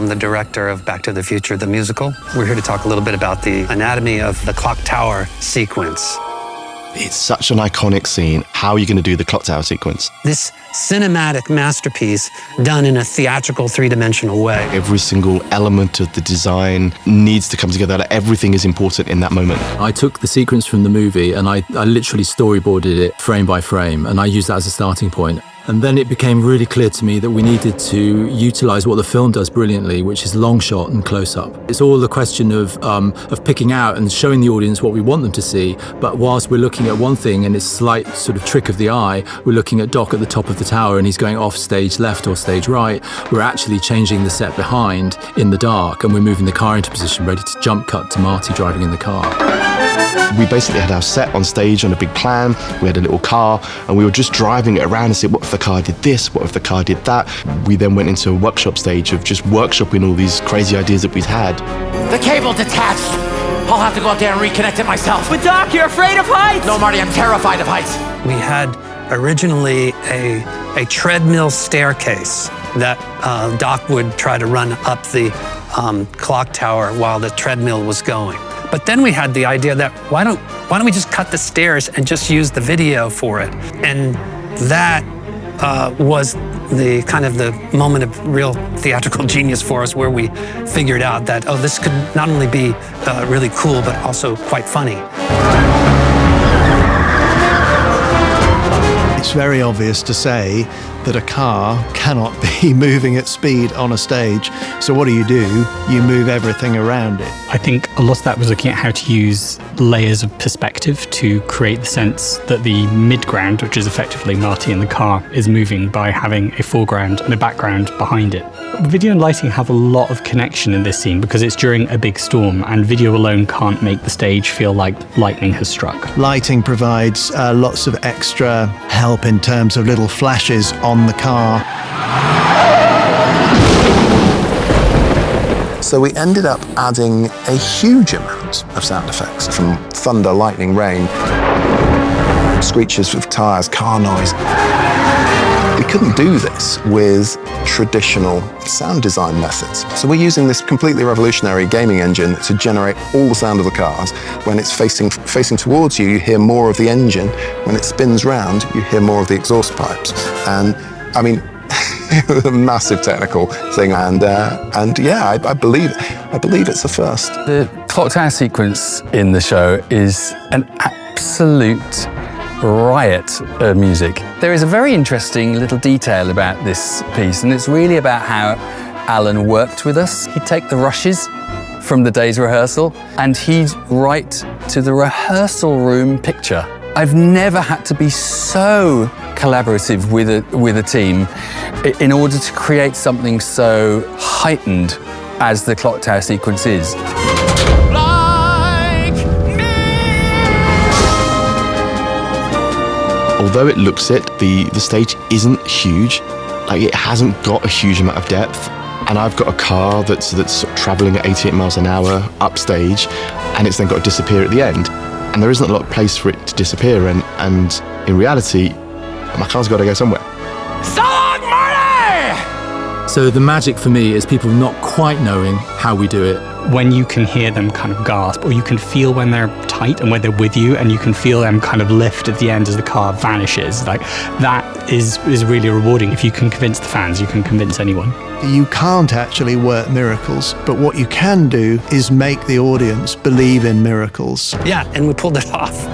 I'm the director of Back to the Future, the musical. We're here to talk a little bit about the anatomy of the clock tower sequence. It's such an iconic scene. How are you going to do the clock tower sequence? This cinematic masterpiece done in a theatrical, three-dimensional way. Every single element of the design needs to come together. Everything is important in that moment. I took the sequence from the movie and I literally storyboarded it frame by frame, and I used that as a starting point. And then it became really clear to me that we needed to utilize what the film does brilliantly, which is long shot and close up. It's all the question of picking out and showing the audience what we want them to see. But whilst we're looking at one thing and it's a slight sort of trick of the eye, we're looking at Doc at the top of the tower and he's going off stage left or stage right. We're actually changing the set behind in the dark, and we're moving the car into position, ready to jump cut to Marty driving in the car. We basically had our set on stage on a big plan. We had a little car and we were just driving it around and said, what if the car did this? What if the car did that? We then went into a workshop stage of just workshopping all these crazy ideas that we'd had. The cable detached. I'll have to go up there and reconnect it myself. But Doc, you're afraid of heights! No, Marty, I'm terrified of heights. We had originally a treadmill staircase that Doc would try to run up the clock tower while the treadmill was going. But then we had the idea that why don't we just cut the stairs and just use the video for it? And that was the kind of the moment of real theatrical genius for us, where we figured out that, oh, this could not only be really cool, but also quite funny. It's very obvious to say that a car cannot be moving at speed on a stage. So what do? You move everything around it. I think a lot of that was looking at how to use layers of perspective to create the sense that the midground, which is effectively Marty in the car, is moving by having a foreground and a background behind it. Video and lighting have a lot of connection in this scene because it's during a big storm, and video alone can't make the stage feel like lightning has struck. Lighting provides lots of extra help in terms of little flashes on the car. So we ended up adding a huge amount of sound effects, from thunder, lightning, rain, screeches of tires, car noise. We couldn't do this with traditional sound design methods. So we're using this completely revolutionary gaming engine to generate all the sound of the cars. When it's facing towards you, you hear more of the engine. When it spins round, you hear more of the exhaust pipes. And I mean, it was a massive technical thing, and yeah, I believe it's a first. The clock tower sequence in the show is an absolute riot of music. There is a very interesting little detail about this piece, and it's really about how Alan worked with us. He'd take the rushes from the day's rehearsal and he'd write to the rehearsal room picture. I've never had to be so collaborative with a team in order to create something so heightened as the clock tower sequence is. Although it looks it, the stage isn't huge. Like, it hasn't got a huge amount of depth. And I've got a car that's traveling at 88 miles an hour upstage, and it's then got to disappear at the end. And there isn't a lot of place for it to disappear. And in reality, my car's got to go somewhere. So long, Marty! So the magic for me is people not quite knowing how we do it. When you can hear them kind of gasp, or you can feel when they're tight and when they're with you, and you can feel them kind of lift at the end as the car vanishes, like that is really rewarding. If you can convince the fans, you can convince anyone. You can't actually work miracles, but what you can do is make the audience believe in miracles. Yeah, and we pulled it off.